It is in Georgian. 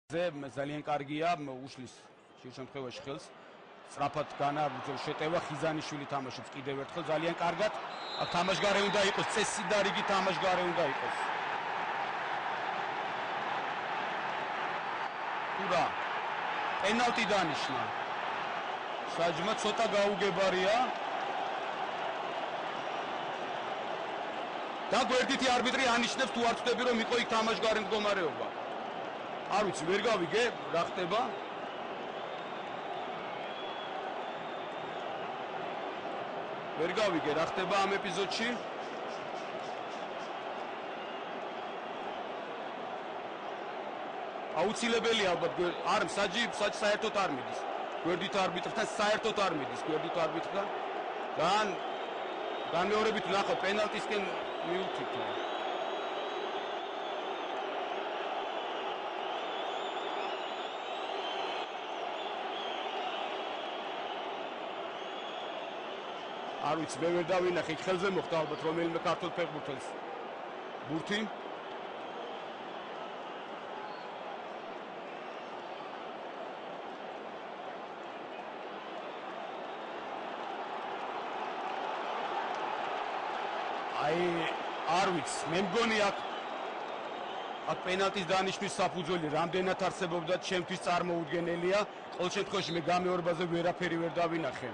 ძალიან კარგია, უშლის შიგ შემთხვევაში ხელს. სწრაფად განაგრძო შეტევა, ხიზანიშვილი თამაშობს კიდევ ერთხელ ძალიან კარგად. აქ თამაშგარე უნდა იყოს, წესი და რიგი თამაშგარე უნდა იყოს. ურა! პენალტი დანიშნა. საჯმა ცოტა გაუგებარია. და გვერდითი არბიტრი ანიშნებს თუ არ ვწდები რომ იყო იქ თამაშგარე მდგომარეობა. არ ვიცი, ვერ გავიგე რა ხდება. ვერ გავიგე რა ხდება ამ ეპიზოდში. აუცილებელია ალბათ არ საჯი საერთოდ არ მიდის. გვერდით არბიტრთან საერთოდ არ მიდის გვერდით არბიტრთან. განმეორებით ნახო პენალტისკენ მიუთითო. არ ვიცი, მე ვერ დავინახე, ხელზე მოხდა ალბათ რომელიმე ქართულ ფეხბურთელს. ბურთი არ ვიცი, მე მგონი აქ პენალტის დანიშვნის საფუძველი რამდენად არსებობდა ჩემთვის წარმოუდგენელია. ყოველ შემთხვევაში მე გამეორებაზე ვერაფერი ვერ დავინახე.